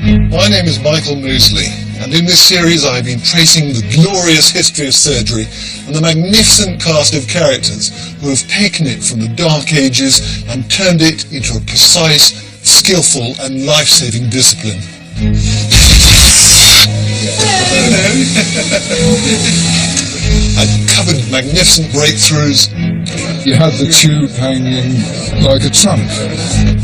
My name is Michael Mosley, and in this series I've been tracing the glorious history of surgery and the magnificent cast of characters who have taken it from the Dark Ages and turned it into a precise, skillful and life-saving discipline. I've covered magnificent breakthroughs. You had the tube hanging like a trunk.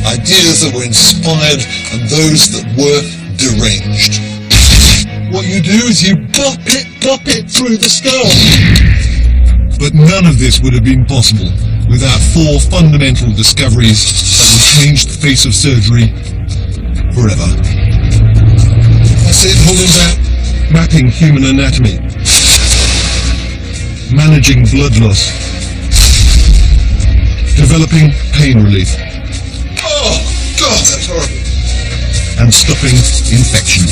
Ideas that were inspired and those that were deranged. What you do is you pop it through the skull. But none of this would have been possible without four fundamental discoveries that will change the face of surgery forever. That's it, holding back, mapping human anatomy, managing blood loss, developing pain relief. Oh, God, that's horrible. And stopping infection.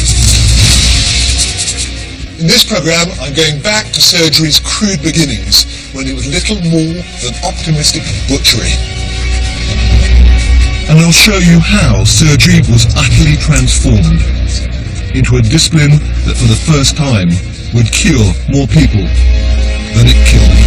In this programme, I'm going back to surgery's crude beginnings, when it was little more than optimistic butchery. And I'll show you how surgery was utterly transformed into a discipline that for the first time would cure more people than it killed.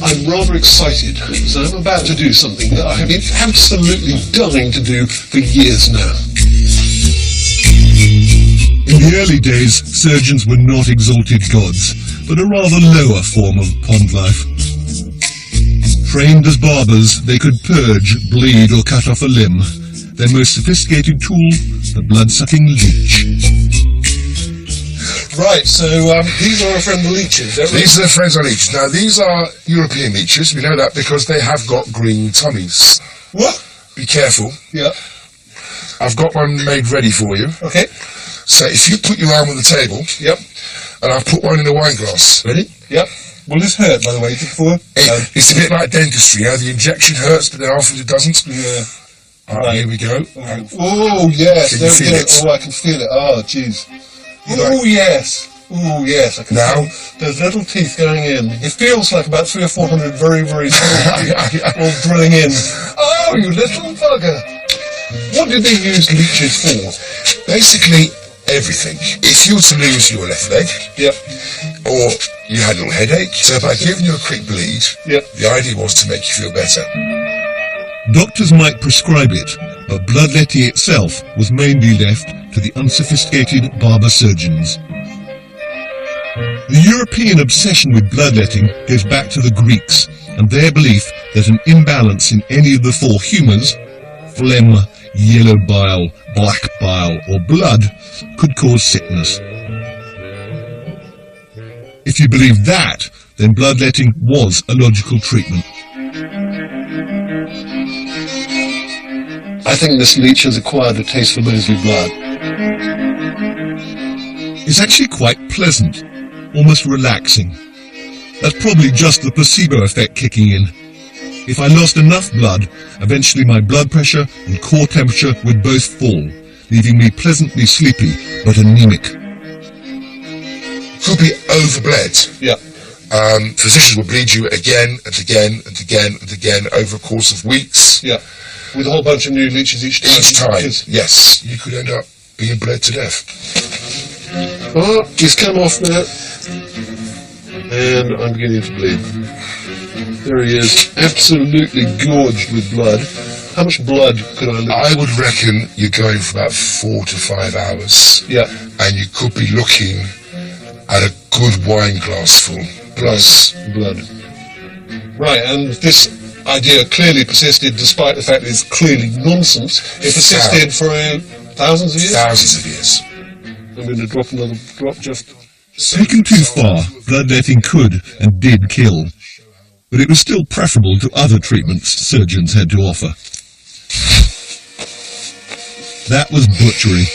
I'm rather excited, because I'm about to do something that I have been absolutely dying to do for years now. In the early days, surgeons were not exalted gods, but a rather lower form of pond life. Trained as barbers, they could purge, bleed or cut off a limb. Their most sophisticated tool, the blood-sucking leech. Right, so these are our friend the leeches. These are the friends of leeches. Now, these are European leeches. We know that because they have got green tummies. What? Be careful. Yeah. I've got one made ready for you. Okay. So if you put your arm on the table. Yep. And I'll put one in a wine glass. Ready? Yep. Will this hurt, by the way, before? It's a bit like dentistry, the injection hurts, but then often it doesn't. Yeah. Right, here we go. Oh, yes. Can you feel it? Oh, I can feel it. Oh, jeez. Oh, yes. Oh, yes. I can feel those little teeth going in. It feels like about 300 or 400 very, very small teeth all drilling in. Oh, you little bugger. What did they use leeches for? Basically, everything. If you were to lose your left leg, Yep. or you had a little headache, so by giving you a quick bleed, Yep. the idea was to make you feel better. Doctors might prescribe it, but bloodletting itself was mainly left to the unsophisticated barber surgeons. The European obsession with bloodletting goes back to the Greeks, and their belief that an imbalance in any of the four humours, phlegm, yellow bile, black bile, or blood, could cause sickness. If you believe that, then bloodletting was a logical treatment. I think this leech has acquired a taste for Mosley blood. It's actually quite pleasant, almost relaxing. That's probably just the placebo effect kicking in. If I lost enough blood, eventually my blood pressure and core temperature would both fall, leaving me pleasantly sleepy but anemic. Could be overbled. Yeah. Physicians will bleed you again and again and again and again over a course of weeks. Yeah. With a whole bunch of new leeches each time. Each time, yes. You could end up being bled to death. Oh, he's come off now. And I'm beginning to bleed. There he is, absolutely gorged with blood. How much blood could I lose? I would reckon you're going for about 4 to 5 hours. Yeah. And you could be looking at a good wine glass full plus blood. Right, and this idea clearly persisted despite the fact that it's clearly nonsense. It persisted for thousands of years? Thousands of years. I'm going to drop another drop just... Taken too far, bloodletting could and did kill. But it was still preferable to other treatments surgeons had to offer. That was butchery.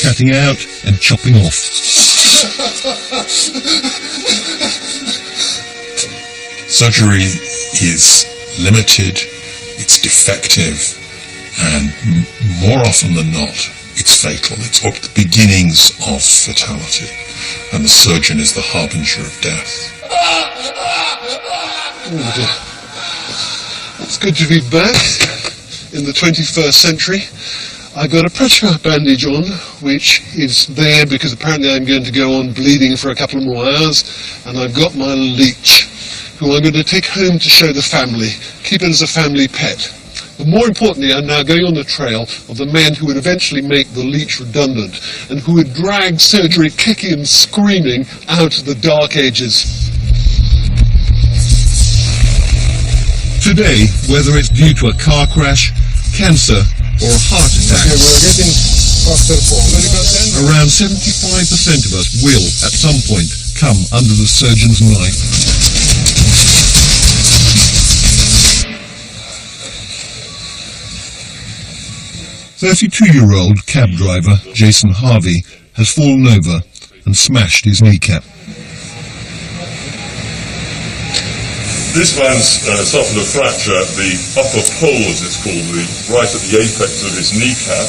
Cutting out and chopping off. Surgery is limited, it's defective, and more often than not, it's fatal. It's at the beginnings of fatality, and the surgeon is the harbinger of death. It's good to be back in the 21st century. I've got a pressure bandage on, which is there because apparently I'm going to go on bleeding for a couple of more hours, and I've got my leech, who I'm going to take home to show the family, keep it as a family pet. But more importantly, I'm now going on the trail of the men who would eventually make the leech redundant, and who would drag surgery kicking and screaming out of the dark ages. Today, whether it's due to a car crash, cancer, or a heart attack, around 75% of us will, at some point, come under the surgeon's knife. 32-year-old cab driver Jason Harvey has fallen over and smashed his kneecap. This man's suffered a fracture at the upper pole, as it's called, right at the apex of his kneecap.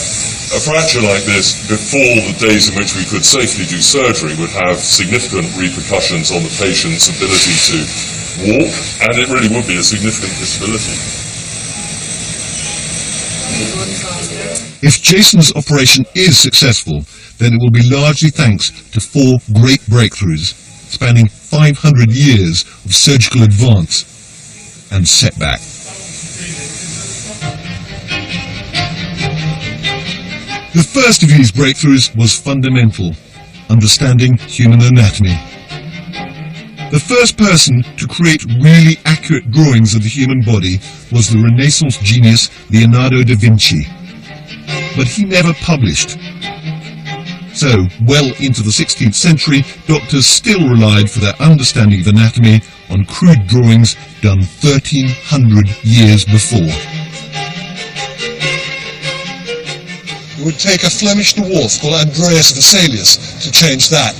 A fracture like this, before the days in which we could safely do surgery, would have significant repercussions on the patient's ability to walk, and it really would be a significant disability. If Jason's operation is successful, then it will be largely thanks to 4 great breakthroughs, spanning 500 years of surgical advance and setback. The first of these breakthroughs was fundamental, understanding human anatomy. The first person to create really accurate drawings of the human body was the Renaissance genius Leonardo da Vinci. But he never published. So, well into the 16th century, doctors still relied for their understanding of anatomy on crude drawings done 1300 years before. It would take a Flemish dwarf called Andreas Vesalius to change that.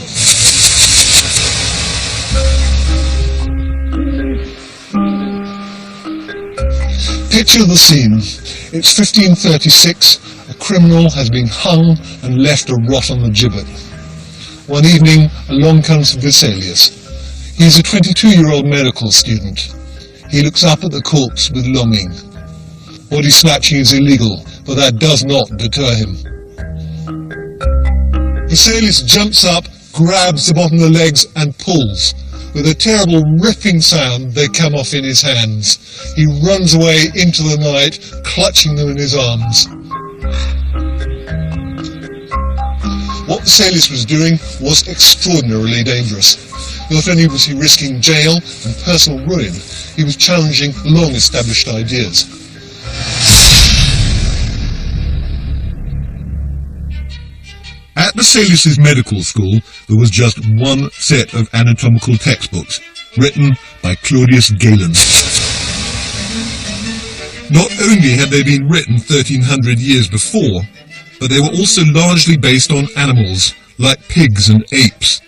Picture the scene. It's 1536. A criminal has been hung and left to rot on the gibbet. One evening, along comes Vesalius. He's a 22-year-old medical student. He looks up at the corpse with longing. Body snatching is illegal, but that does not deter him. Vesalius jumps up, grabs the bottom of the legs and pulls. With a terrible ripping sound, they come off in his hands. He runs away into the night, clutching them in his arms. What Vesalius was doing was extraordinarily dangerous. Not only was he risking jail and personal ruin, he was challenging long-established ideas. At Vesalius' medical school, there was just one set of anatomical textbooks, written by Claudius Galen. Not only had they been written 1300 years before, but they were also largely based on animals, like pigs and apes.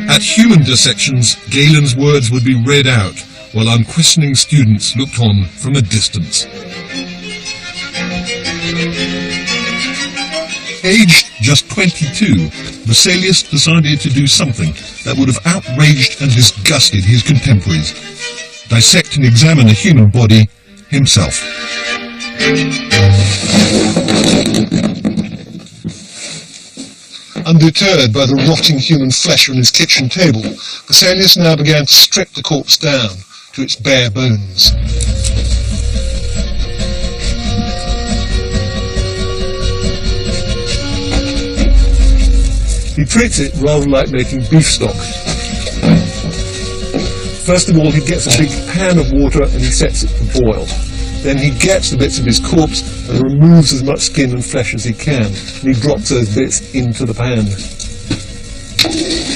At human dissections, Galen's words would be read out, while unquestioning students looked on from a distance. Aged just 22, Vesalius decided to do something that would have outraged and disgusted his contemporaries: dissect and examine a human body himself. Undeterred by the rotting human flesh on his kitchen table, Vesalius now began to strip the corpse down to its bare bones. He treats it rather like making beef stock. First of all, he gets a big pan of water and he sets it to boil. Then he gets the bits of his corpse and removes as much skin and flesh as he can, and he drops those bits into the pan.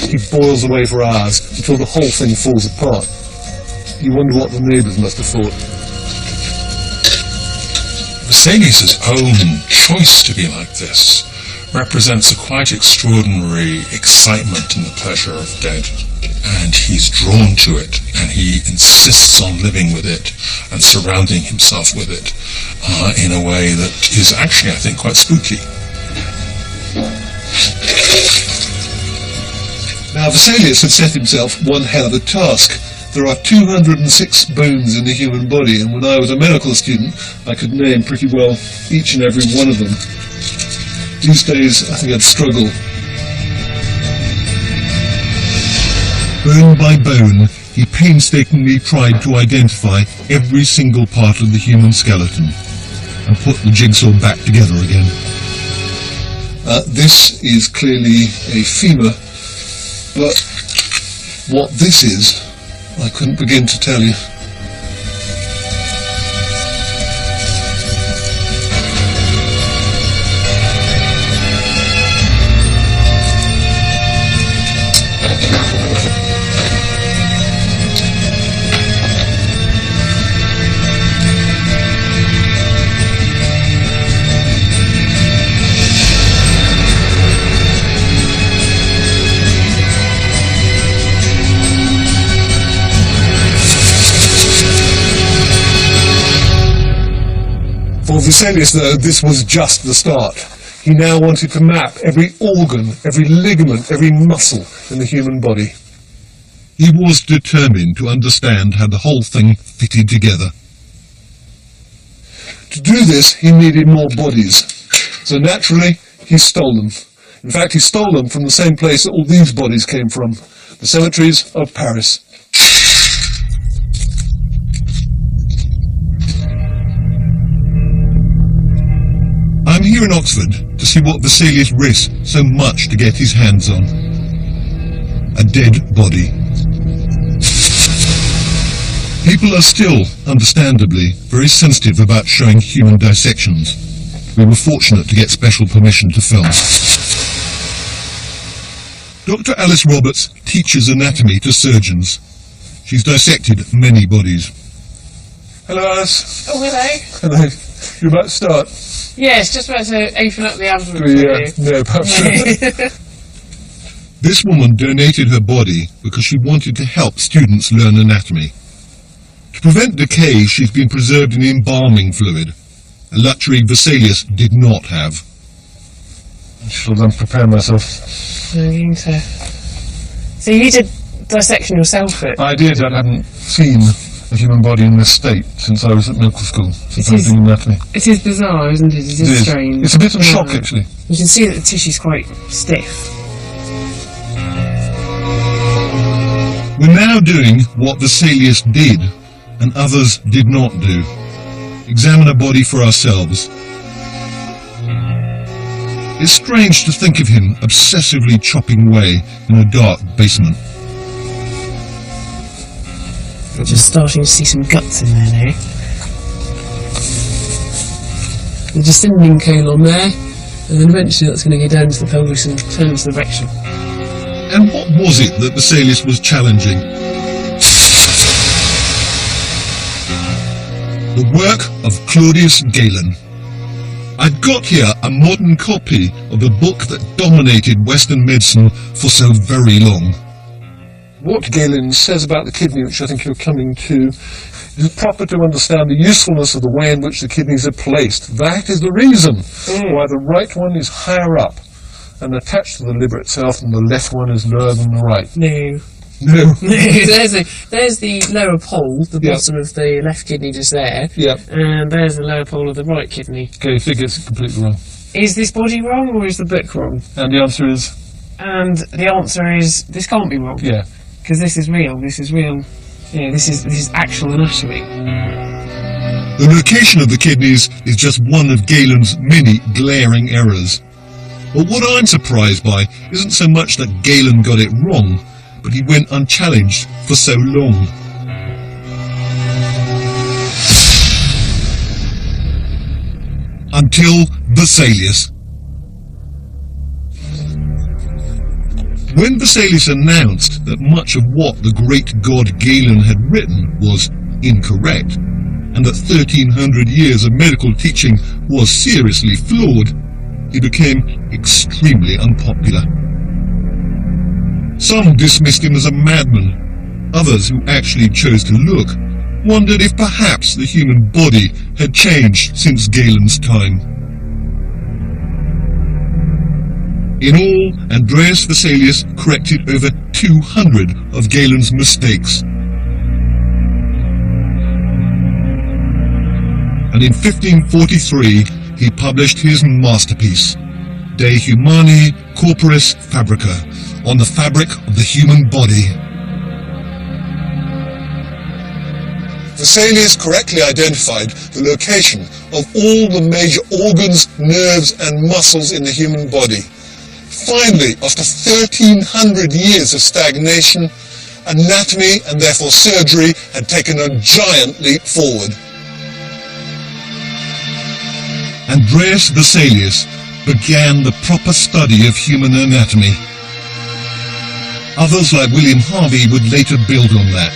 He boils away for hours until the whole thing falls apart. You wonder what the neighbours must have thought. Vesalius' own choice to be like this represents a quite extraordinary excitement in the pleasure of dead and he's drawn to it, and he insists on living with it and surrounding himself with it in a way that is actually, I think, quite spooky. Now, Vesalius had set himself one hell of a task. There are 206 bones in the human body, and when I was a medical student, I could name pretty well each and every one of them. These days, I think I'd struggle. Bone by bone, he painstakingly tried to identify every single part of the human skeleton and put the jigsaw back together again. This is clearly a femur, but what this is, I couldn't begin to tell you. For Vesalius, though, this was just the start. He now wanted to map every organ, every ligament, every muscle in the human body. He was determined to understand how the whole thing fitted together. To do this, he needed more bodies. So naturally, he stole them. In fact, he stole them from the same place that all these bodies came from, the cemeteries of Paris. I'm here in Oxford to see what Vesalius risked so much to get his hands on. A dead body. People are still, understandably, very sensitive about showing human dissections. We were fortunate to get special permission to film. Dr. Alice Roberts teaches anatomy to surgeons. She's dissected many bodies. Hello, Alice. Oh, hello. Hello. You're about to start. Yes, just about to open up the abdomen for you. No, perhaps not. This woman donated her body because she wanted to help students learn anatomy. To prevent decay, she's been preserved in embalming fluid, a luxury Vesalius did not have. I shall then prepare myself. So you did dissection yourself? I did. I hadn't seen a human body in this state since I was at medical school, since I was doing anatomy. It is bizarre, isn't it? It is strange. It's a bit of a shock, actually. You can see that the tissue's quite stiff. We're now doing what Vesalius did and others did not do. Examine a body for ourselves. It's strange to think of him obsessively chopping away in a dark basement. Just starting to see some guts in there now. The descending colon there, and then eventually that's going to go down to the pelvis and turn to the rectum. And what was it that Vesalius was challenging? The work of Claudius Galen. I've got here a modern copy of the book that dominated Western medicine for so very long. What Galen says about the kidney, which I think you're coming to, is proper to understand the usefulness of the way in which the kidneys are placed. That is the reason why the right one is higher up and attached to the liver itself, and the left one is lower than the right. No. No. There's the lower pole, the bottom of the left kidney just there. Yep. And there's the lower pole of the right kidney. Okay, figures completely wrong. Is this body wrong or is the book wrong? And the answer is? And the answer is this can't be wrong. Yeah. Because this is real. This is real. Yeah, this is actual anatomy. The location of the kidneys is just one of Galen's many glaring errors. But what I'm surprised by isn't so much that Galen got it wrong, but he went unchallenged for so long. Until Vesalius. When Vesalius announced that much of what the great god Galen had written was incorrect, and that 1300 years of medical teaching was seriously flawed, he became extremely unpopular. Some dismissed him as a madman. Others, who actually chose to look, wondered if perhaps the human body had changed since Galen's time. In all, Andreas Vesalius corrected over 200 of Galen's mistakes. And in 1543, he published his masterpiece, De Humani Corporis Fabrica, on the fabric of the human body. Vesalius correctly identified the location of all the major organs, nerves and muscles in the human body. Finally, after 1300 years of stagnation, anatomy and therefore surgery had taken a giant leap forward. Andreas Vesalius began the proper study of human anatomy. Others like William Harvey would later build on that.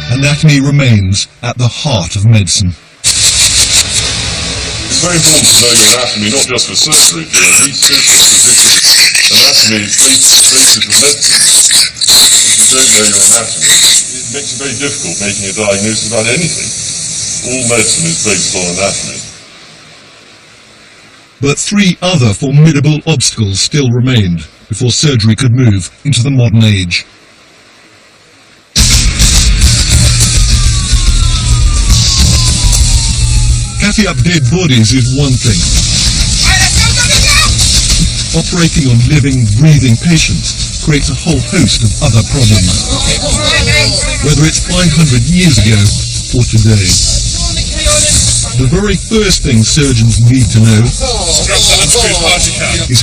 Anatomy remains at the heart of medicine. It's very important to know your anatomy, not just for surgery. Anaesthetics, anatomy is basic for medicine. If you don't know your anatomy, it makes it very difficult making a diagnosis about anything. All medicine is based on anatomy. But 3 other formidable obstacles still remained before surgery could move into the modern age. Cutting up dead bodies is one thing. Operating on living, breathing patients creates a whole host of other problems, whether it's 500 years ago or today. The very first thing surgeons need to know is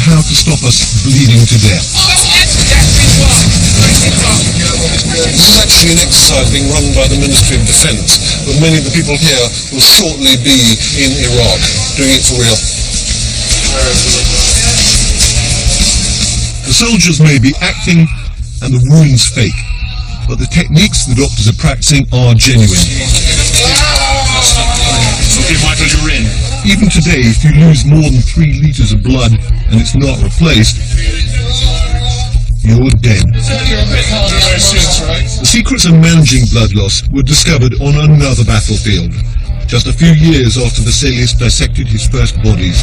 how to stop us bleeding to death. This is actually an exercise being run by the Ministry of Defence, but many of the people here will shortly be in Iraq, doing it for real. The soldiers may be acting and the wounds fake, but the techniques the doctors are practicing are genuine. Okay, Michael, you're in. Even today, if you lose more than 3 litres of blood and it's not replaced, you're dead. The secrets of managing blood loss were discovered on another battlefield, just a few years after Vesalius dissected his first bodies.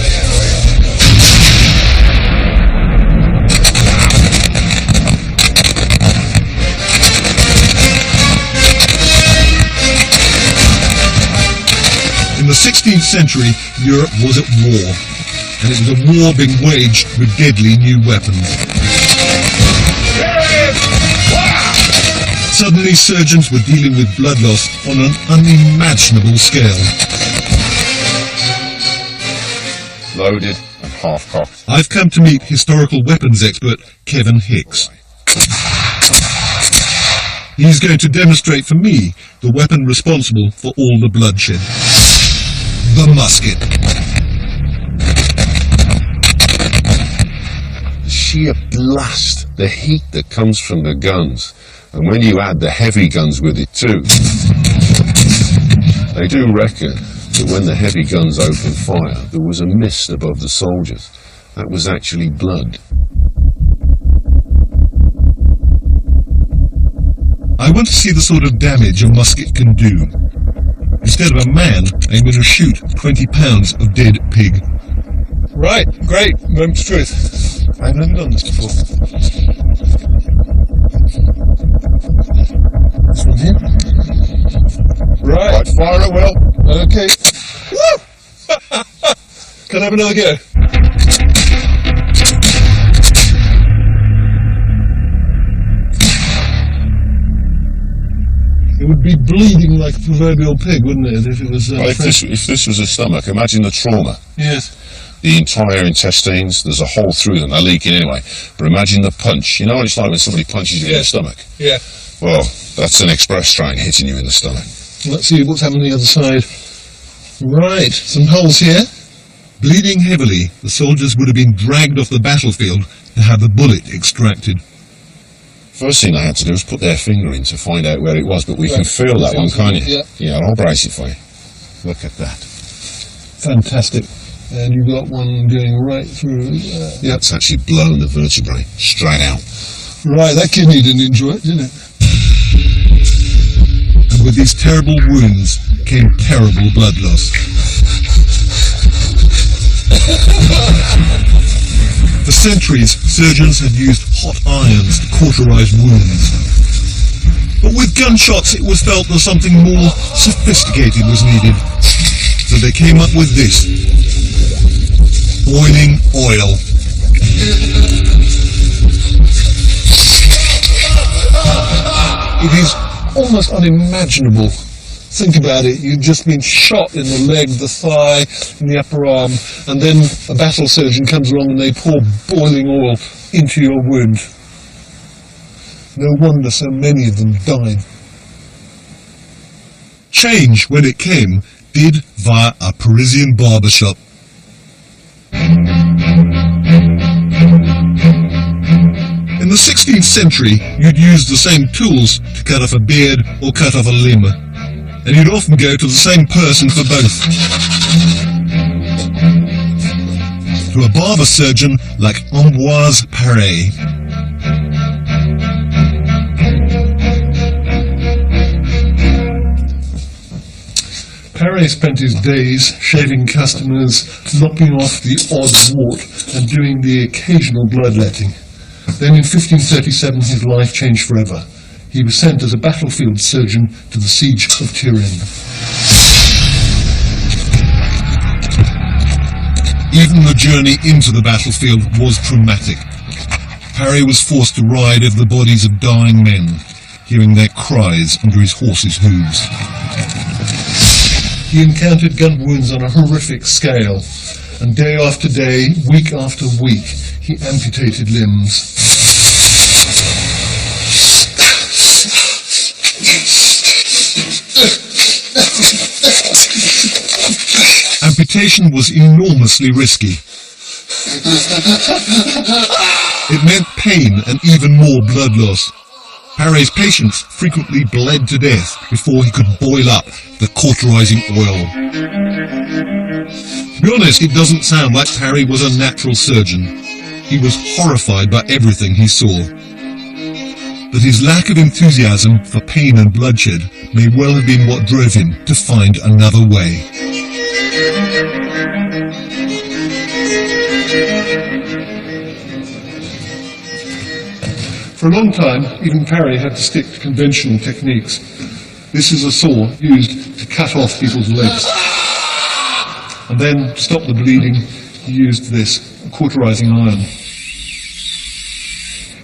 In the 16th century, Europe was at war, and it was a war being waged with deadly new weapons. Suddenly, surgeons were dealing with blood loss on an unimaginable scale. Loaded and half-cocked. I've come to meet historical weapons expert Kevin Hicks. He's going to demonstrate for me the weapon responsible for all the bloodshed. The musket. The sheer blast, the heat that comes from the guns, and when you add the heavy guns with it too. They do reckon that when the heavy guns opened fire, there was a mist above the soldiers. That was actually blood. I want to see the sort of damage a musket can do. Instead of a man, I'm going to shoot 20 pounds of dead pig. Right, great, moment of truth. I've never done this before. This one here. Right, fire at will. Okay. Woo! Can I have another go? It would be bleeding like a proverbial pig, wouldn't it, if it was... Well, if this was a stomach, imagine the trauma. Yes. The entire intestines, there's a hole through them, they're leaking anyway. But imagine the punch. You know what it's like when somebody punches you in the stomach? Yeah. Well, that's an express train hitting you in the stomach. Let's see what's happening on the other side. Right, some holes here. Bleeding heavily, the soldiers would have been dragged off the battlefield to have the bullet extracted. First thing they had to do was put their finger in to find out where it was, but we can feel that one, can't you? Yeah. Yeah, I'll brace it for you. Look at that. Fantastic. and you've got one going right through. Yeah, it's actually blown the vertebrae straight out. Right, that kidney didn't enjoy it, did it? And with these terrible wounds came terrible blood loss. For centuries, surgeons had used hot irons to cauterize wounds. But with gunshots, it was felt that something more sophisticated was needed. So they came up with this: boiling oil. It is almost unimaginable. Think about it, you've just been shot in the leg, the thigh, in the upper arm, and then a battle surgeon comes along and they pour boiling oil into your wound. No wonder so many of them died. Change, when it came, did via a Parisian barbershop. In the 16th century, you'd use the same tools to cut off a beard or cut off a limb, and you'd often go to the same person for both. To a barber surgeon like Ambroise Paré. Paré spent his days shaving customers, lopping off the odd wart, and doing the occasional bloodletting. Then in 1537 his life changed forever. He was sent as a battlefield surgeon to the siege of Turin. Even the journey into the battlefield was traumatic. Paré was forced to ride over the bodies of dying men, hearing their cries under his horse's hooves. He encountered gun wounds on a horrific scale, and day after day, week after week, he amputated limbs. Amputation was enormously risky. It meant pain and even more blood loss. Paré's patients frequently bled to death before he could boil up the cauterizing oil. To be honest, it doesn't sound like Paré was a natural surgeon. He was horrified by everything he saw. But his lack of enthusiasm for pain and bloodshed may well have been what drove him to find another way. For a long time, even Paré had to stick to conventional techniques. This is a saw used to cut off people's legs. And then, to stop the bleeding, he used this, a cauterizing iron.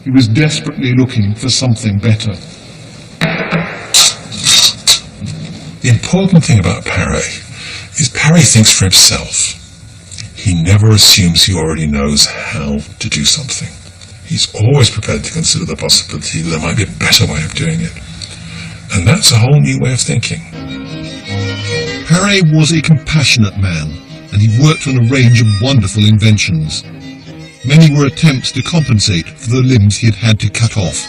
He was desperately looking for something better. The important thing about Paré is Paré thinks for himself. He never assumes he already knows how to do something. He's always prepared to consider the possibility that there might be a better way of doing it. And that's a whole new way of thinking. Paré was a compassionate man, and he worked on a range of wonderful inventions. Many were attempts to compensate for the limbs he had had to cut off.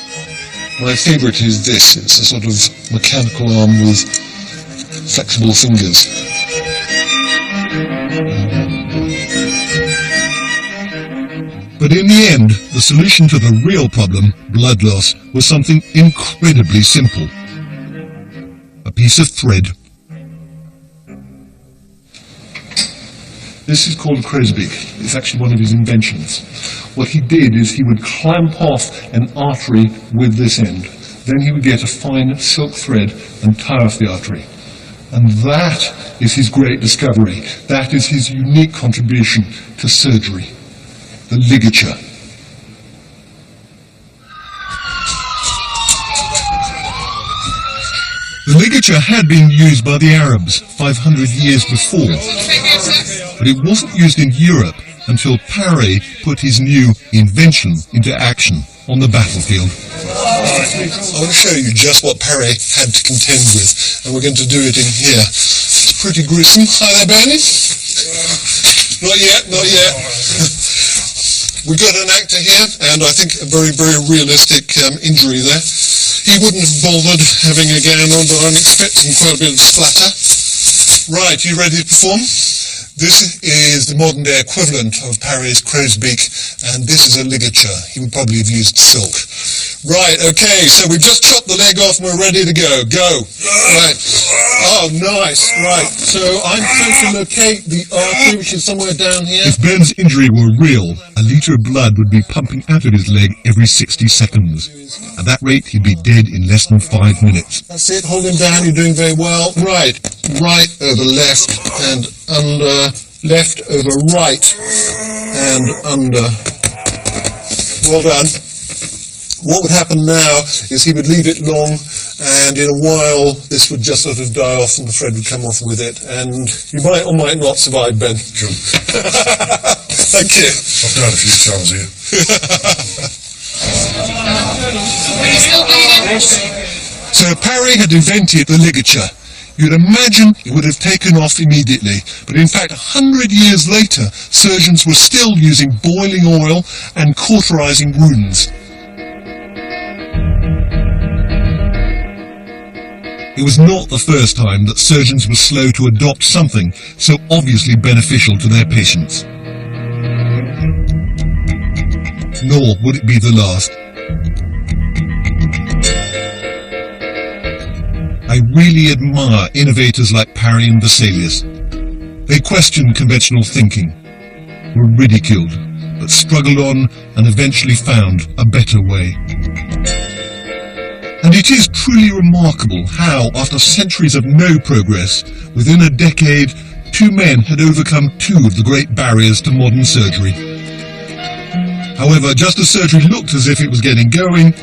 My favourite is this. It's a sort of mechanical arm with flexible fingers. But in the end, the solution to the real problem, blood loss, was something incredibly simple. A piece of thread. This is called a Kresbeek. It's actually one of his inventions. What he did is he would clamp off an artery with this end. Then he would get a fine silk thread and tie off the artery. And that is his great discovery. That is his unique contribution to surgery. The ligature. The ligature had been used by the Arabs 500 years before, but it wasn't used in Europe until Paré put his new invention into action on the battlefield. I want to show you just what Paré had to contend with, and we're going to do it in here. It's pretty gruesome. Hi there, Bernie. Not yet, not yet. We've got an actor here, and I think a very, very realistic injury there. He wouldn't have bothered having a gown on, but I'm expecting quite a bit of splatter. Right, you ready to perform? This is the modern day equivalent of Parry's crow's beak, and this is a ligature. He would probably have used silk. Right, okay, so we've just chopped the leg off and we're ready to go. Go. Right. Oh, nice. Right. So I'm trying to locate the artery, which is somewhere down here. If Ben's injury were real, a litre of blood would be pumping out of his leg every 60 seconds. At that rate, he'd be dead in less than 5 minutes. That's it. Hold him down. You're doing very well. Right. Right over left and under. Left over right and under. Well done. What would happen now is he would leave it long, and in a while this would just sort of die off and the thread would come off with it, and you might or might not survive, Ben. Cool. Thank you. I've done it a few times here. So Parry had invented the ligature. You'd imagine it would have taken off immediately, but in fact 100 years later surgeons were still using boiling oil and cauterizing wounds. It was not the first time that surgeons were slow to adopt something so obviously beneficial to their patients. Nor would it be the last. I really admire innovators like Parry and Vesalius. They questioned conventional thinking, were ridiculed, but struggled on and eventually found a better way. And it is truly remarkable how, after centuries of no progress, within a decade, 2 men had overcome 2 of the great barriers to modern surgery. However, just as surgery looked as if it was getting going,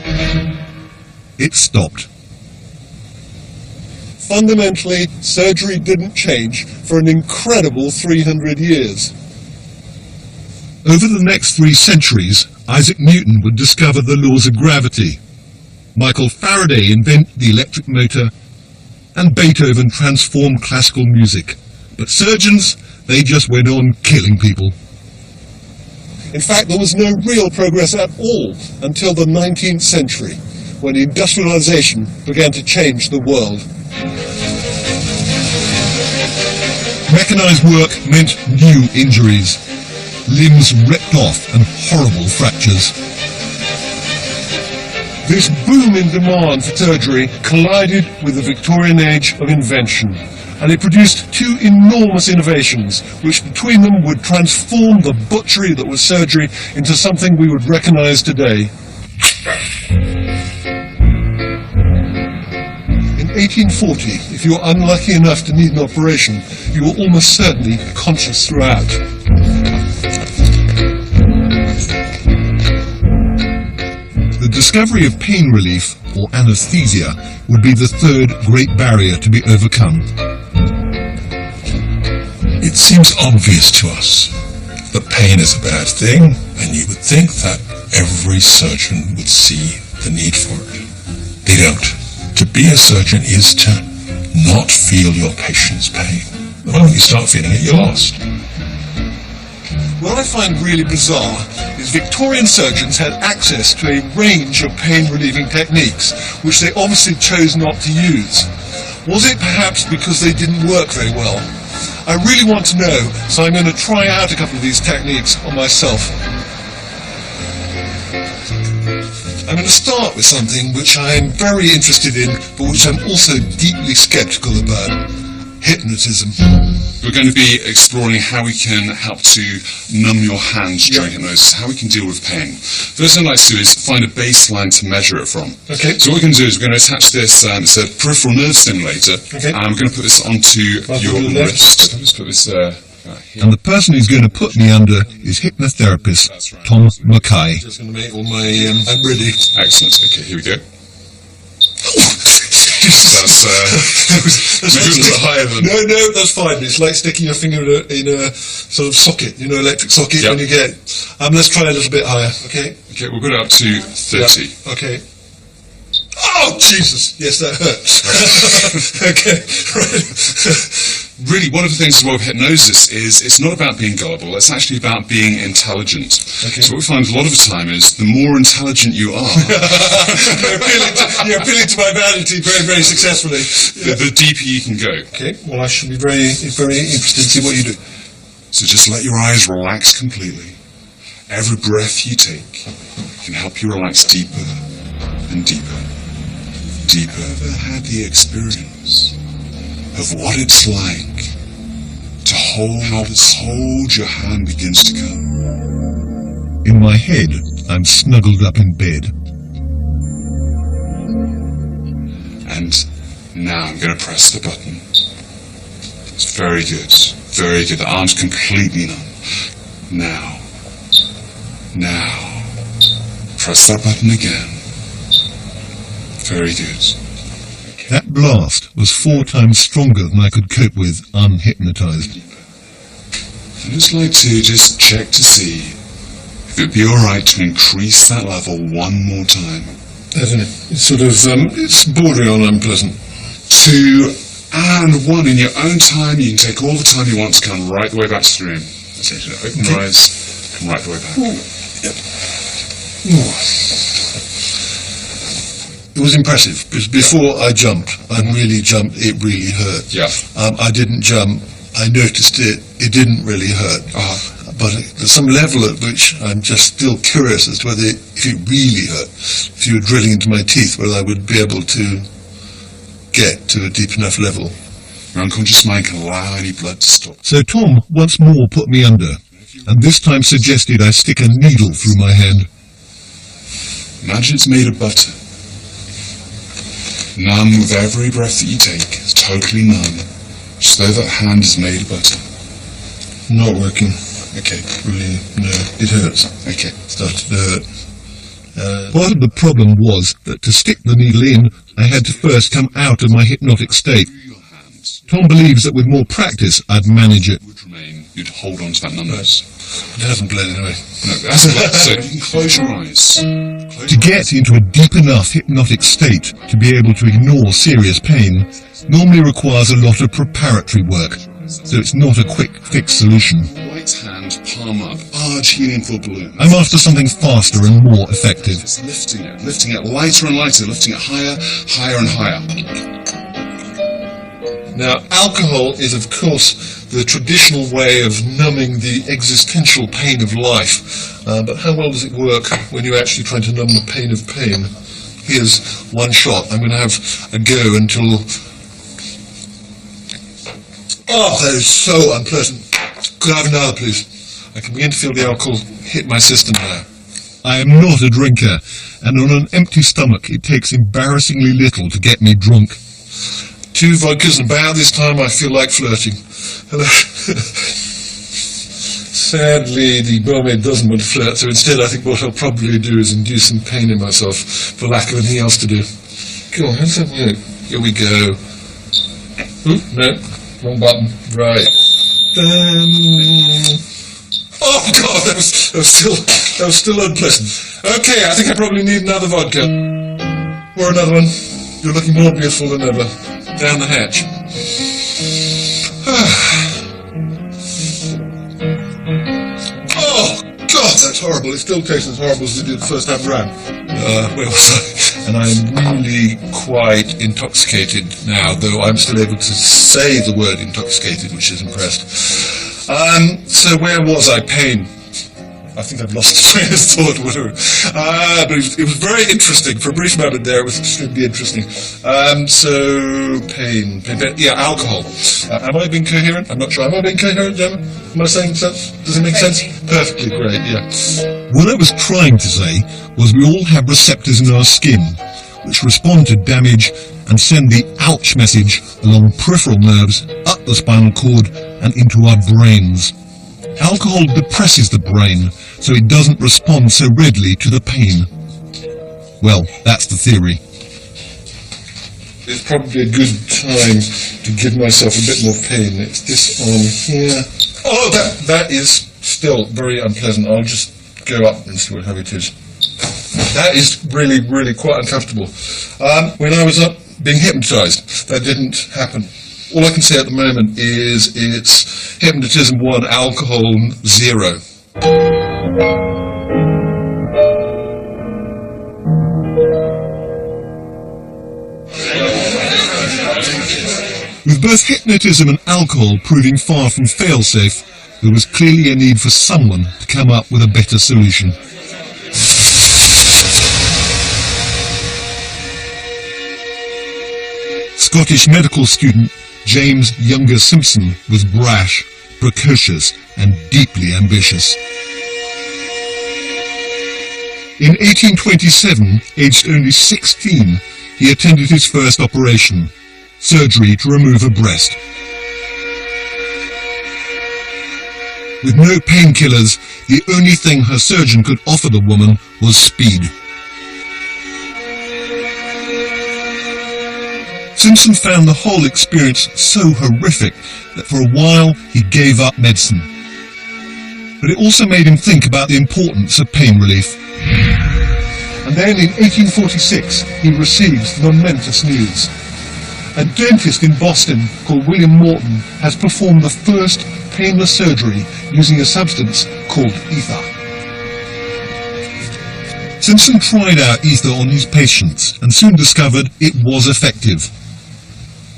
it stopped. Fundamentally, surgery didn't change for an incredible 300 years. Over the next 3 centuries, Isaac Newton would discover the laws of gravity. Michael Faraday invented the electric motor, and Beethoven transformed classical music. But surgeons, they just went on killing people. In fact, there was no real progress at all until the 19th century, when industrialization began to change the world. Mechanized work meant new injuries, limbs ripped off and horrible fractures. This boom in demand for surgery collided with the Victorian age of invention, and it produced 2 enormous innovations, which between them would transform the butchery that was surgery into something we would recognize today. In 1840, if you were unlucky enough to need an operation, you were almost certainly conscious throughout. The discovery of pain relief, or anesthesia, would be the 3rd great barrier to be overcome. It seems obvious to us that pain is a bad thing, and you would think that every surgeon would see the need for it. They don't. To be a surgeon is to not feel your patient's pain. The moment you start feeling it, you're lost. What I find really bizarre is Victorian surgeons had access to a range of pain-relieving techniques, which they obviously chose not to use. Was it perhaps because they didn't work very well? I really want to know, so I'm going to try out a couple of these techniques on myself. I'm going to start with something which I'm very interested in, but which I'm also deeply skeptical about. Hypnotism. We're going to be exploring how we can help to numb your hands during hypnosis, how we can deal with pain. First thing I'd like to do is find a baseline to measure it from. Okay. So what we're going to do is we're going to attach this, it's a peripheral nerve stimulator, Okay. and we're going to put this onto your wrist. I'll just put this here. And the person who's going to put me under is hypnotherapist That's right. Tom Mackay. Just going to make all my... I'm ready. Excellent. Okay, here we go. That's maybe a little higher than... No, that's fine. It's like sticking your finger in a sort of socket, electric socket. Yep. When you get... let's try a little bit higher, okay? Okay, we'll put it up to 30. Yeah, okay. Oh, Jesus! Yes, that hurts. Okay, right. Really, one of the things as well with hypnosis is it's not about being gullible, it's actually about being intelligent. Okay. So what we find a lot of the time is the more intelligent you are, You're appealing to my vanity very, very successfully. the deeper you can go. Okay, well, I should be very, very interested to see what you do. So just let your eyes relax completely. Every breath you take can help you relax deeper and deeper. Deeper. Ever had the experience of what it's like to hold your hand begins to come? In my head, I'm snuggled up in bed. And now I'm going to press the button. It's very good. Very good. The arm's completely numb. Now. Press that button again. Very good. That blast was 4 times stronger than I could cope with unhypnotized. I'd just like to just check to see if it'd be alright to increase that level one more time. It's sort of, it's bordering on unpleasant. 2 and 1 in your own time. You can take all the time you want to come right the way back to the room. That's it. Open your eyes, come right the way back. It was impressive, because before I jumped, and really jumped, it really hurt. Yeah. I didn't jump, I noticed it, it didn't really hurt. But there's some level at which I'm just still curious as to whether, if it really hurt, if you were drilling into my teeth, whether I would be able to get to a deep enough level. Your unconscious mind can allow any blood to stop. So Tom once more put me under, and this time suggested I stick a needle through my hand. Imagine it's made of butter. Numb with every breath that you take. It's totally numb. Just though that hand is made of butter. Not working. Okay. Really, no, it hurts. Okay. Started to hurt. Part of the problem was that to stick the needle in, I had to first come out of my hypnotic state. Tom believes that with more practice, I'd manage it. Would remain. You'd hold on to that numbness. It hasn't bled anyway. No, that's blood. So you can close your eyes. To get into a deep enough hypnotic state to be able to ignore serious pain normally requires a lot of preparatory work, so it's not a quick fix solution. Right hand, palm up, large helium full balloon. I'm after something faster and more effective. It's lifting it lighter and lighter, lifting it higher, higher and higher. Now, alcohol is, of course, the traditional way of numbing the existential pain of life. But how well does it work when you're actually trying to numb the pain of pain? Here's one shot. I'm going to have a go until... Oh, that is so unpleasant. Could I have another, please? I can begin to feel the alcohol hit my system now. I am not a drinker, and on an empty stomach it takes embarrassingly little to get me drunk. 2 vodkas, and about this time I feel like flirting. Sadly, the barmaid doesn't want to flirt, so instead I think what I'll probably do is induce some pain in myself for lack of anything else to do. Go on, how's that work? Here we go. Oop, no, wrong button. Right. Oh God, that was still unpleasant. Okay, I think I probably need another vodka. Or another one. You're looking more beautiful than ever. Down the hatch. Oh, God, that's horrible. It still tastes as horrible as it did the first time round. Where was I? And I'm really quite intoxicated now, though I'm still able to say the word intoxicated, which is impressed. So where was I? Pain. I think I've lost train of thought, whatever. But it was very interesting. For a brief moment there, it was extremely interesting. So, pain. Yeah, alcohol. Am I being coherent? I'm not sure. Am I being coherent, Gemma? Am I saying sense? Does it make sense? Perfectly great, yeah. What I was trying to say was we all have receptors in our skin, which respond to damage and send the ouch message along peripheral nerves, up the spinal cord, and into our brains. Alcohol depresses the brain, so it doesn't respond so readily to the pain. Well, that's the theory. It's probably a good time to give myself a bit more pain. It's this arm here. Oh, that is still very unpleasant. I'll just go up and see what how it is. That is really, really quite uncomfortable. When I was up being hypnotized, that didn't happen. All I can say at the moment is it's hypnotism 1, alcohol 0. With both hypnotism and alcohol proving far from fail-safe, there was clearly a need for someone to come up with a better solution. Scottish medical student James Younger Simpson was brash, precocious and deeply ambitious. In 1827, aged only 16, he attended his first operation, surgery to remove a breast. With no painkillers, the only thing her surgeon could offer the woman was speed. Simpson found the whole experience so horrific that for a while he gave up medicine. But it also made him think about the importance of pain relief. And then in 1846 he receives momentous news. A dentist in Boston called William Morton has performed the first painless surgery using a substance called ether. Simpson tried out ether on his patients and soon discovered it was effective.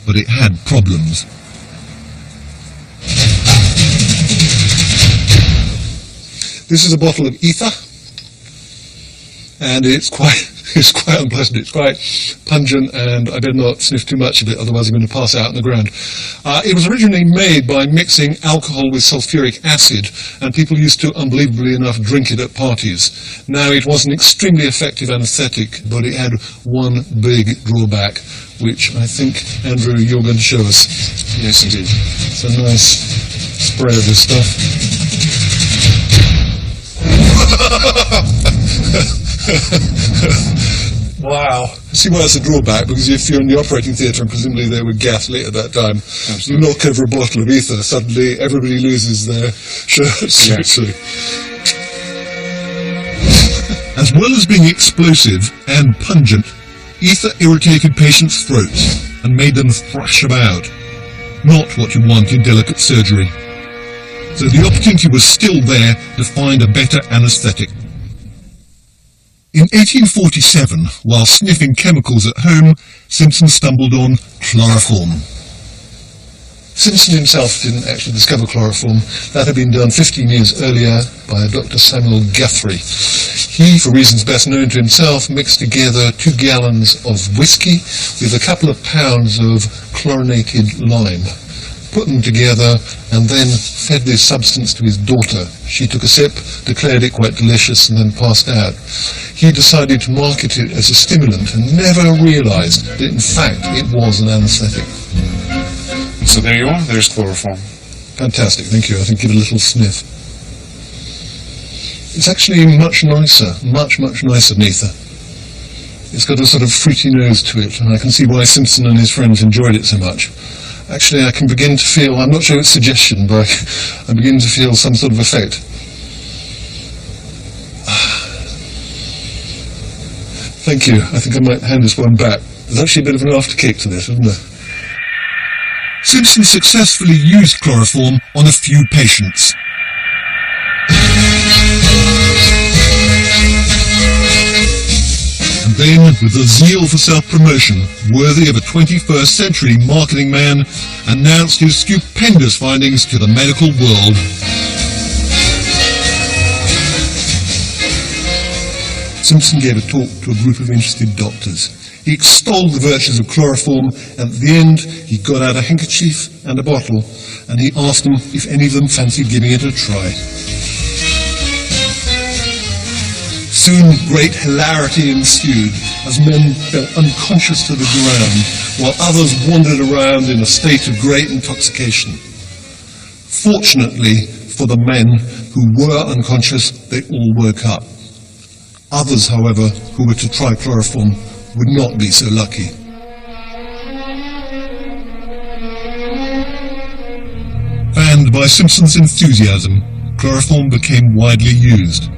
But it had problems. This is a bottle of ether, and it's quite unpleasant. It's quite pungent, and I better not sniff too much of it, otherwise I'm going to pass out on the ground. It was originally made by mixing alcohol with sulfuric acid, and people used to, unbelievably enough, drink it at parties. Now, it was an extremely effective anaesthetic, but it had one big drawback, which I think, Andrew, you're going to show us. Yes, indeed. It's a nice spray of this stuff. Wow. See why it's a drawback, because if you're in the operating theatre, and presumably they were gas lit at that time, you knock over a bottle of ether, suddenly everybody loses their shirts. Yeah. As well as being explosive and pungent, ether irritated patients' throats and made them thrash about. Not what you want in delicate surgery. So the opportunity was still there to find a better anaesthetic. In 1847, while sniffing chemicals at home, Simpson stumbled on chloroform. Simpson himself didn't actually discover chloroform. That had been done 15 years earlier by Dr. Samuel Guthrie. He, for reasons best known to himself, mixed together 2 gallons of whiskey with a couple of pounds of chlorinated lime, put them together, and then fed this substance to his daughter. She took a sip, declared it quite delicious, and then passed out. He decided to market it as a stimulant and never realised that in fact it was an anaesthetic. So there you are, there's chloroform. Fantastic, thank you. I think give it a little sniff. It's actually much nicer, much nicer than ether. It's got a sort of fruity nose to it, and I can see why Simpson and his friends enjoyed it so much. Actually, I can begin to feel, I'm not sure it's suggestion, but I begin to feel some sort of effect. Thank you. I think I might hand this one back. There's actually a bit of an after kick to this, isn't there? Simpson successfully used chloroform on a few patients. And then, with a zeal for self-promotion worthy of a 21st century marketing man, announced his stupendous findings to the medical world. Simpson gave a talk to a group of interested doctors. He extolled the virtues of chloroform, and at the end he got out a handkerchief and a bottle, and he asked them if any of them fancied giving it a try. Soon great hilarity ensued as men fell unconscious to the ground, while others wandered around in a state of great intoxication. Fortunately for the men who were unconscious, they all woke up. Others, however, who were to try chloroform would not be so lucky. Fanned by Simpson's enthusiasm, chloroform became widely used.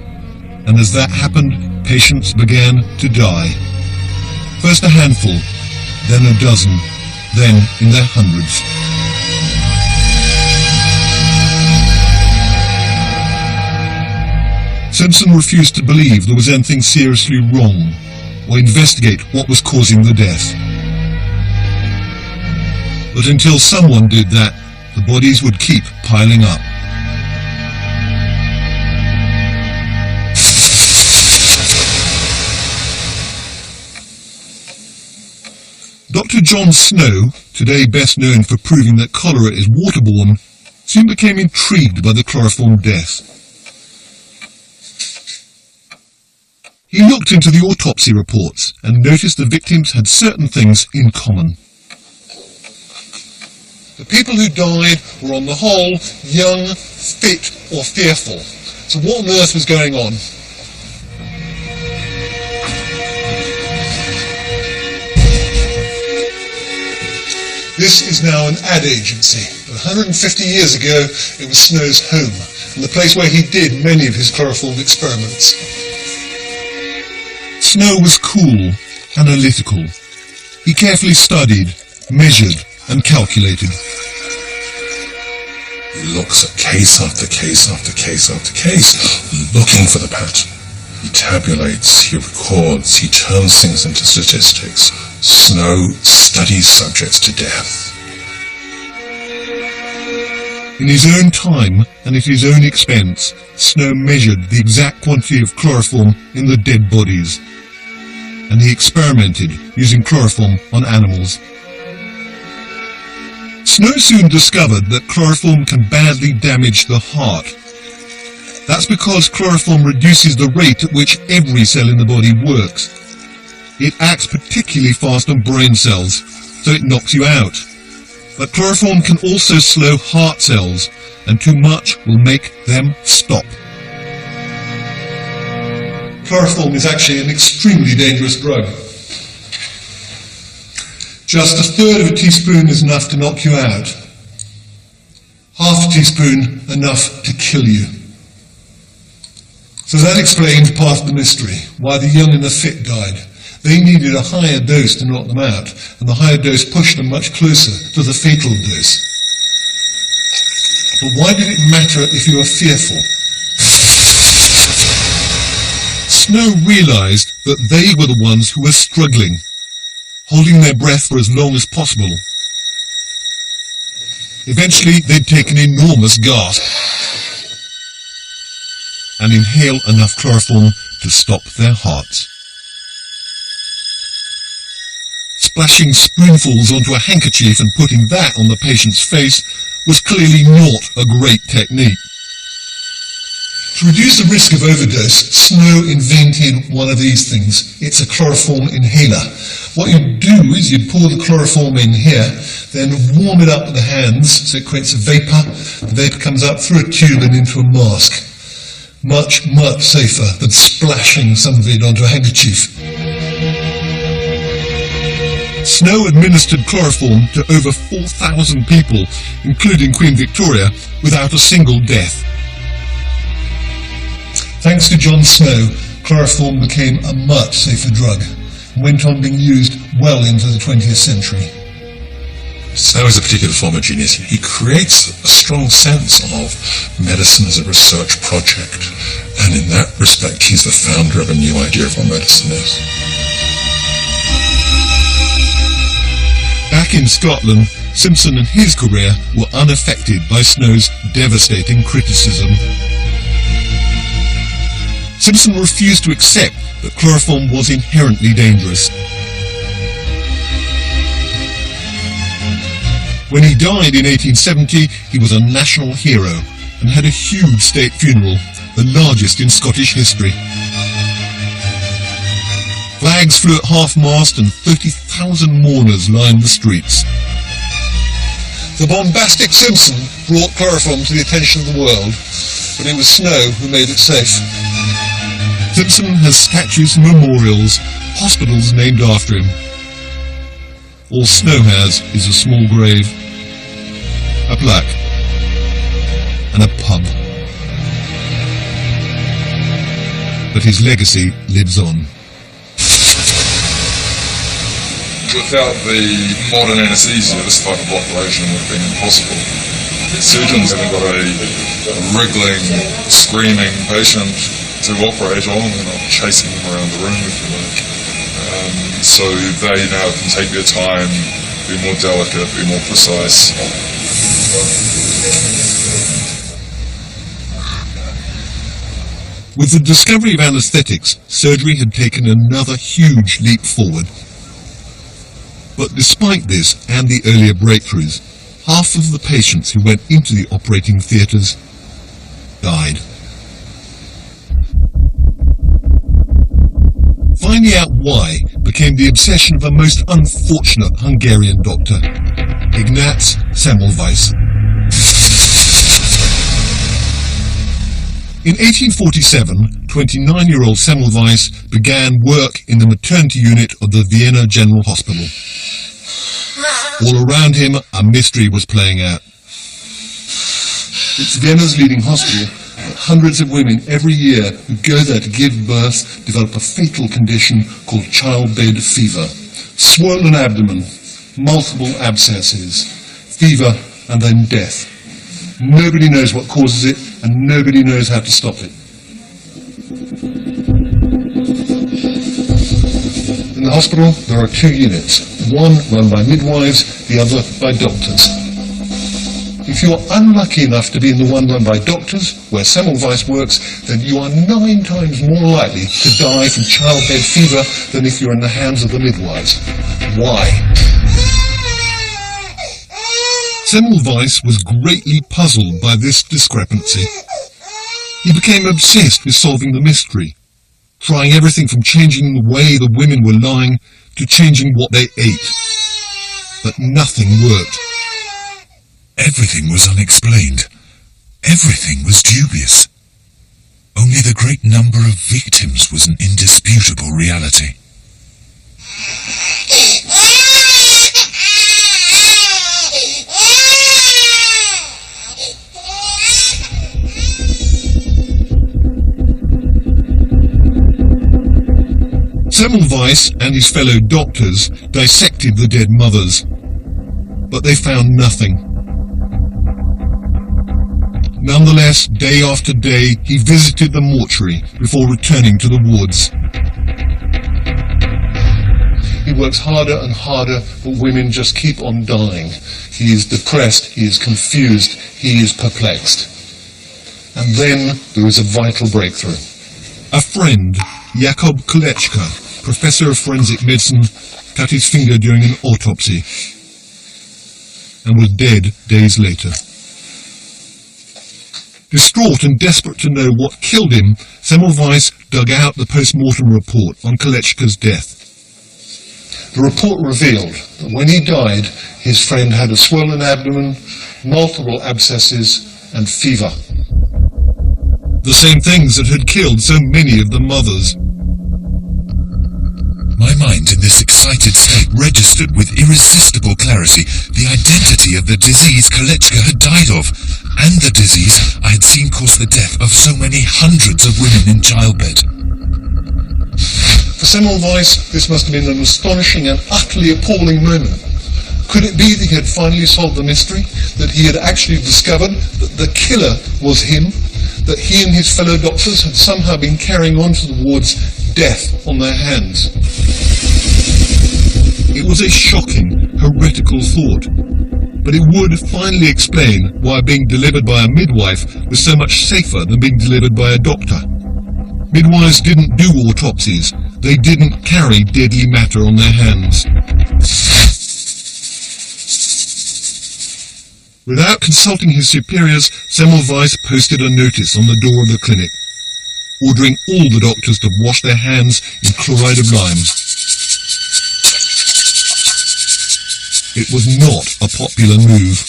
And as that happened, patients began to die. First a handful, then a dozen, then in their hundreds. Simpson refused to believe there was anything seriously wrong, or investigate what was causing the death. But until someone did that, the bodies would keep piling up. Dr. John Snow, today best known for proving that cholera is waterborne, soon became intrigued by the chloroform death. He looked into the autopsy reports and noticed the victims had certain things in common. The people who died were on the whole young, fit or fearful. So what on earth was going on? This is now an ad agency. 150 years ago it was Snow's home and the place where he did many of his chloroform experiments. Snow was cool, analytical. He carefully studied, measured and calculated. He looks at case after case after case after case, looking for the pattern. He tabulates, he records, he turns things into statistics. Snow studies subjects to death. In his own time and at his own expense, Snow measured the exact quantity of chloroform in the dead bodies, and he experimented using chloroform on animals. Snow soon discovered that chloroform can badly damage the heart. That's because chloroform reduces the rate at which every cell in the body works. It acts particularly fast on brain cells, so it knocks you out. But chloroform can also slow heart cells, and too much will make them stop. Chloroform is actually an extremely dangerous drug. Just 1/3 of a teaspoon is enough to knock you out. Half a teaspoon enough to kill you. So that explains part of the mystery, why the young and the fit died. They needed a higher dose to knock them out, and the higher dose pushed them much closer to the fatal dose. But why did it matter if you were fearful? Snow realized that they were the ones who were struggling, holding their breath for as long as possible. Eventually, they'd take an enormous gasp and inhale enough chloroform to stop their hearts. Splashing spoonfuls onto a handkerchief and putting that on the patient's face was clearly not a great technique. To reduce the risk of overdose, Snow invented one of these things. It's a chloroform inhaler. What you do is you pour the chloroform in here, then warm it up with the hands so it creates a vapour. The vapour comes up through a tube and into a mask. Much, much safer than splashing some of it onto a handkerchief. Snow administered chloroform to over 4,000 people, including Queen Victoria, without a single death. Thanks to John Snow, chloroform became a much safer drug and went on being used well into the 20th century. Snow is a particular form of genius. He creates a strong sense of medicine as a research project, and in that respect he's the founder of a new idea of what medicine is. Back in Scotland, Simpson and his career were unaffected by Snow's devastating criticism. Simpson refused to accept that chloroform was inherently dangerous. When he died in 1870, he was a national hero and had a huge state funeral, the largest in Scottish history. Flags flew at half-mast and 30,000 mourners lined the streets. The bombastic Simpson brought chloroform to the attention of the world, but it was Snow who made it safe. Simpson has statues and memorials, hospitals named after him. All Snow has is a small grave, a plaque, and a pub. But his legacy lives on. Without the modern anaesthesia, this type of operation would have been impossible. Surgeons haven't got a wriggling, screaming patient to operate on. They're not chasing them around the room, if you like. So they now can take their time, be more delicate, be more precise. With the discovery of anaesthetics, surgery had taken another huge leap forward. But despite this and the earlier breakthroughs, half of the patients who went into the operating theatres died. Finding out why became the obsession of a most unfortunate Hungarian doctor, Ignác Semmelweis. In 1847, 29-year-old Semmelweis began work in the maternity unit of the Vienna General Hospital. All around him, a mystery was playing out. It's Vienna's leading hospital, but hundreds of women every year who go there to give birth develop a fatal condition called childbed fever. Swollen abdomen, multiple abscesses, fever, and then death. Nobody knows what causes it, and nobody knows how to stop it. In the hospital, there are two units, one run by midwives, the other by doctors. If you are unlucky enough to be in the one run by doctors, where Semmelweis works, then you are 9 times more likely to die from childbed fever than if you're in the hands of the midwives. Why? Semmelweis was greatly puzzled by this discrepancy. He became obsessed with solving the mystery, trying everything from changing the way the women were lying to changing what they ate. But nothing worked. Everything was unexplained. Everything was dubious. Only the great number of victims was an indisputable reality. Semmelweis and his fellow doctors dissected the dead mothers, but they found nothing. Nonetheless, day after day, he visited the mortuary before returning to the wards. He works harder and harder, but women just keep on dying. He is depressed, he is confused, he is perplexed. And then there is a vital breakthrough. A friend, Jakub Kolečka, professor of forensic medicine, cut his finger during an autopsy and was dead days later. Distraught and desperate to know what killed him, Semmelweis dug out the post-mortem report on Kolečka's death. The report revealed that when he died, his friend had a swollen abdomen, multiple abscesses, and fever. The same things that had killed so many of the mothers. My mind in this excited state registered with irresistible clarity the identity of the disease Kolečka had died of, and the disease I had seen cause the death of so many hundreds of women in childbed. For Semmelweis, this must have been an astonishing and utterly appalling moment. Could it be that he had finally solved the mystery? That he had actually discovered that the killer was him? That he and his fellow doctors had somehow been carrying on to the wards death on their hands? It was a shocking, heretical thought, but it would finally explain why being delivered by a midwife was so much safer than being delivered by a doctor. Midwives didn't do autopsies. They didn't carry deadly matter on their hands. Without consulting his superiors, Semmelweis posted a notice on the door of the clinic, ordering all the doctors to wash their hands in chloride of lime. It was not a popular move.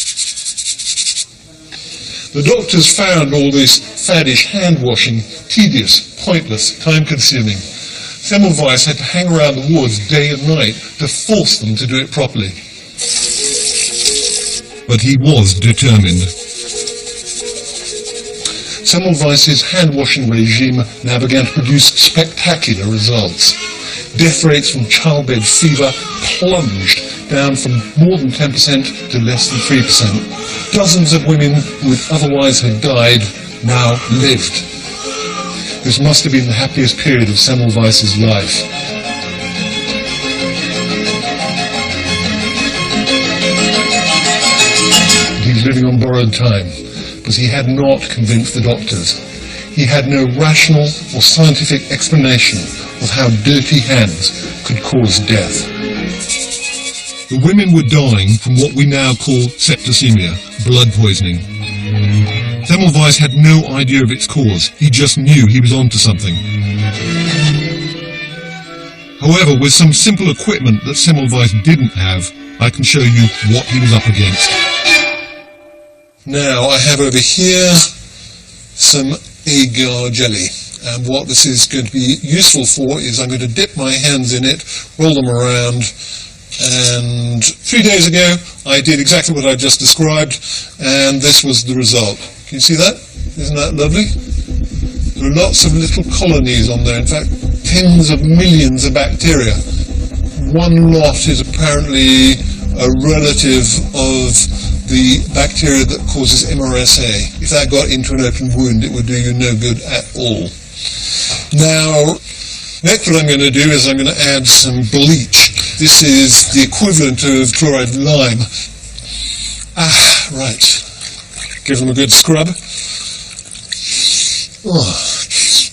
The doctors found all this faddish hand-washing tedious, pointless, time-consuming. Semmelweis had to hang around the wards day and night to force them to do it properly. But he was determined. Semmelweis's hand-washing regime now began to produce spectacular results. Death rates from childbed fever plunged down from more than 10% to less than 3%. Dozens of women who would otherwise have died now lived. This must have been the happiest period of Semmelweis's life. He was living on borrowed time, because he had not convinced the doctors. He had no rational or scientific explanation of how dirty hands could cause death. The women were dying from what we now call septicemia, blood poisoning. Semmelweis had no idea of its cause. He just knew he was onto something. However, with some simple equipment that Semmelweis didn't have, I can show you what he was up against. Now, I have over here some agar jelly. And what this is going to be useful for is I'm going to dip my hands in it, roll them around, and 3 days ago I did exactly what I just described, and this was the result. Can you see that? Isn't that lovely? There are lots of little colonies on there, in fact tens of millions of bacteria. One lot is apparently a relative of the bacteria that causes MRSA. If that got into an open wound, it would do you no good at all. Now, next what I'm going to do is I'm going to add some bleach. This is the equivalent of chloride of lime. Right. Give them a good scrub. Oh,